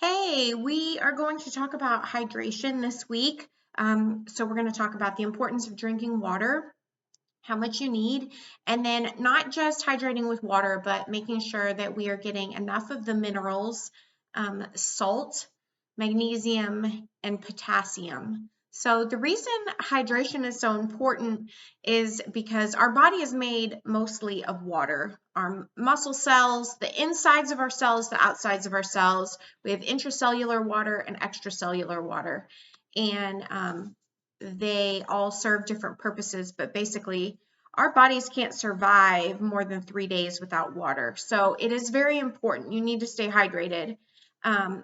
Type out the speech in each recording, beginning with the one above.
Hey, we are going to talk about hydration this week. So we're going to talk about the importance of drinking water, how much you need, and then not just hydrating with water, but making sure that we are getting enough of the minerals, salt, magnesium, and potassium. So the reason hydration is so important is because our body is made mostly of water. Our muscle cells, the insides of our cells, the outsides of our cells, we have intracellular water and extracellular water. And they all serve different purposes, but basically our bodies can't survive more than 3 days without water. So it is very important. You need to stay hydrated. Um,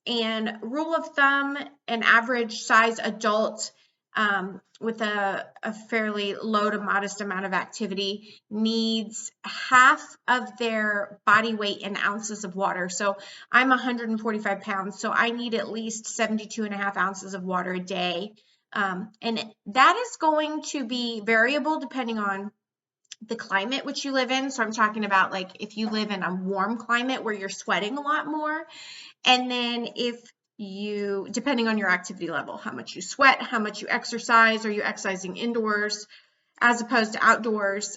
and rule of thumb, an average size adult with a fairly low to modest amount of activity needs half of their body weight in ounces of water. So I'm 145 pounds, so I need at least 72 and a half ounces of water a day. And that is going to be variable depending on the climate which you live in. So I'm talking about like if you live in a warm climate where you're sweating a lot more, and then if you, depending on your activity level, how much you sweat, how much you exercise, are you exercising indoors as opposed to outdoors,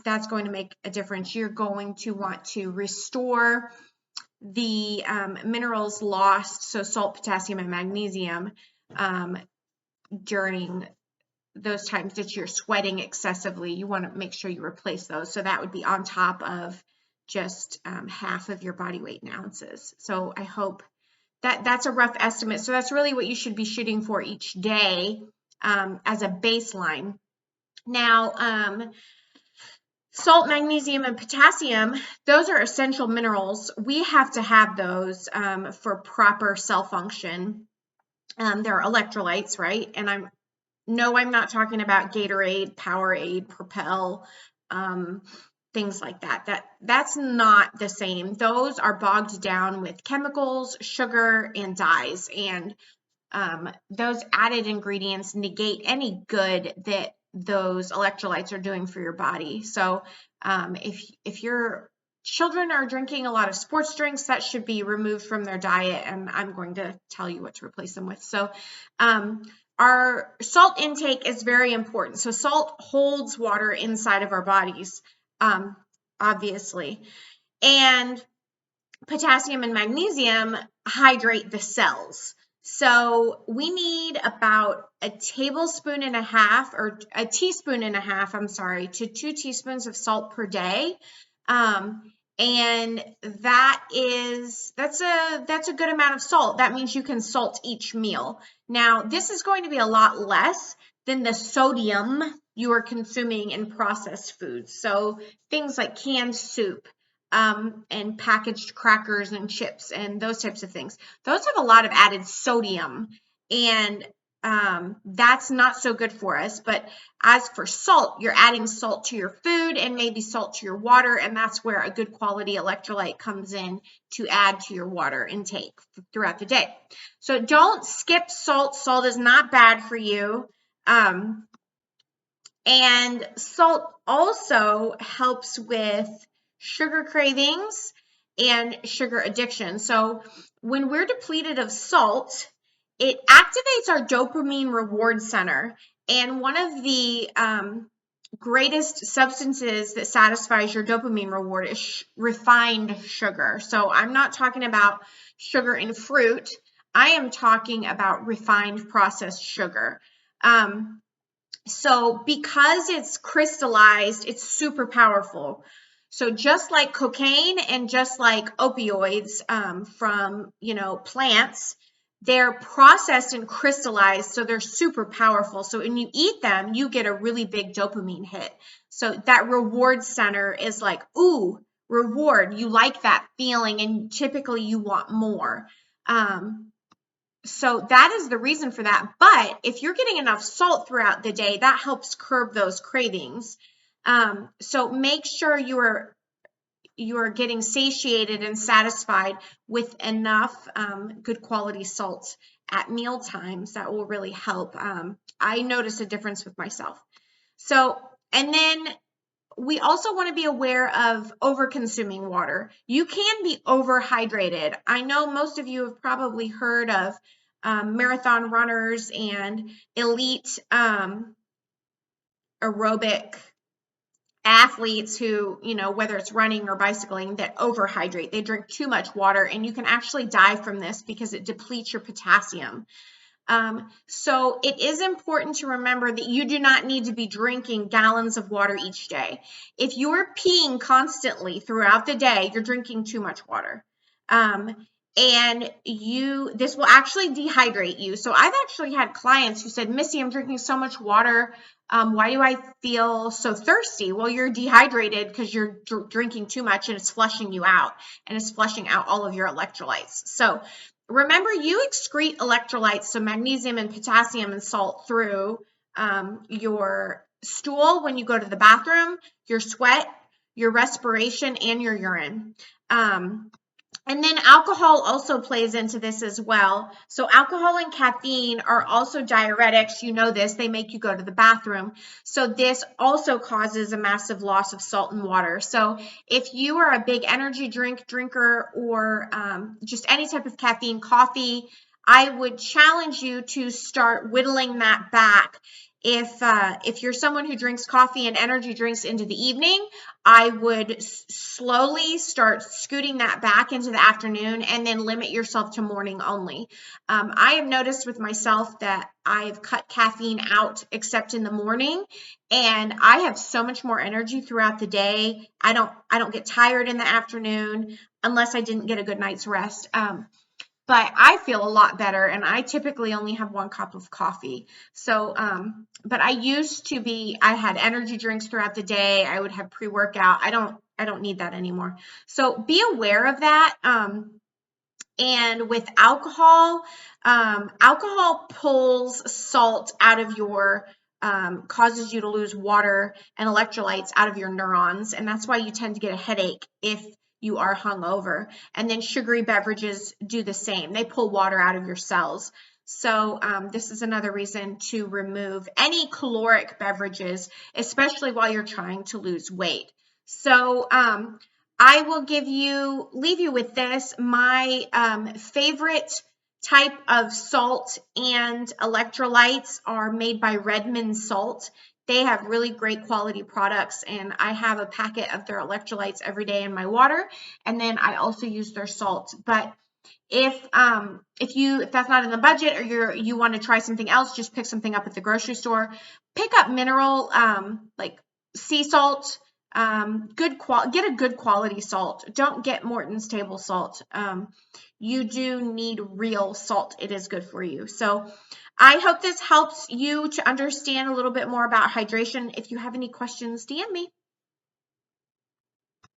that's going to make a difference. You're going to want to restore the minerals lost, so salt, potassium, and magnesium, during those times that you're sweating excessively. You want to make sure you replace those. So that would be on top of just half of your body weight in ounces. So I hope that's a rough estimate. So that's really what you should be shooting for each day as a baseline. Now, salt, magnesium, and potassium, those are essential minerals. We have to have those for proper cell function. They're electrolytes, right? And I'm not talking about Gatorade, Powerade, Propel, things like that. That's not the same. Those are bogged down with chemicals, sugar, and dyes, and those added ingredients negate any good that those electrolytes are doing for your body. So if your children are drinking a lot of sports drinks, that should be removed from their diet, and I'm going to tell you what to replace them with. So our salt intake is very important. So salt holds water inside of our bodies, obviously. And potassium and magnesium hydrate the cells. So we need about a tablespoon and a half, or a teaspoon and a half, I'm sorry, to 2 teaspoons of salt per day. And that's a good amount of salt. That means you can salt each meal. Now, this is going to be a lot less than the sodium you are consuming in processed foods. So things like canned soup, and packaged crackers and chips and those types of things. Those have a lot of added sodium, and that's not so good for us. But as for salt, you're adding salt to your food and maybe salt to your water, and that's where a good quality electrolyte comes in to add to your water intake throughout the day. So don't skip salt. Salt is not bad for you. And salt also helps with sugar cravings and sugar addiction. So when we're depleted of salt, it activates our dopamine reward center. And one of the greatest substances that satisfies your dopamine reward is refined sugar. So I'm not talking about sugar in fruit. I am talking about refined processed sugar. So because it's crystallized, it's super powerful. So just like cocaine and just like opioids from, plants, they're processed and crystallized, so they're super powerful. So when you eat them, you get a really big dopamine hit. So that reward center is like, ooh, reward. You like that feeling, and typically you want more. So that is the reason for that. But if you're getting enough salt throughout the day, that helps curb those cravings. So make sure you're getting satiated and satisfied with enough good quality salt at meal times. That will really help. I notice a difference with myself. So, and then we also want to be aware of over-consuming water. You can be overhydrated. I know most of you have probably heard of marathon runners and elite aerobic athletes who, whether it's running or bicycling, that overhydrate. They drink too much water, and you can actually die from this because it depletes your potassium. So it is important to remember that you do not need to be drinking gallons of water each day. If you're peeing constantly throughout the day, you're drinking too much water. And this will actually dehydrate you. So I've actually had clients who said, Missy, I'm drinking so much water. Why do I feel so thirsty? Well, you're dehydrated because you're drinking too much, and it's flushing you out, and it's flushing out all of your electrolytes. So remember, you excrete electrolytes, so magnesium and potassium and salt, through your stool when you go to the bathroom, your sweat, your respiration, and your urine. And then alcohol also plays into this as well. So alcohol and caffeine are also diuretics. You know this, they make you go to the bathroom. So this also causes a massive loss of salt and water. So if you are a big energy drinker, or just any type of caffeine, coffee, I would challenge you to start whittling that back. If you're someone who drinks coffee and energy drinks into the evening, I would slowly start scooting that back into the afternoon, and then limit yourself to morning only. I have noticed with myself that I've cut caffeine out except in the morning, and I have so much more energy throughout the day. I don't get tired in the afternoon unless I didn't get a good night's rest. But I feel a lot better, and I typically only have 1 cup of coffee. So, but I had energy drinks throughout the day. I would have pre-workout. I don't need that anymore. So be aware of that. And with alcohol, alcohol pulls salt out of your, causes you to lose water and electrolytes out of your neurons. And that's why you tend to get a headache if you are hungover. And then sugary beverages do the same. They pull water out of your cells. So this is another reason to remove any caloric beverages, especially while you're trying to lose weight. So I will leave you with this. My favorite type of salt and electrolytes are made by Redmond Salt. They have really great quality products, and I have a packet of their electrolytes every day in my water, and then I also use their salt. But if that's not in the budget, or you want to try something else, just pick something up at the grocery store. Pick up mineral, like sea salt. Get a good quality salt. Don't get Morton's table salt. You do need real salt. It is good for you. So I hope this helps you to understand a little bit more about hydration. If you have any questions, DM me.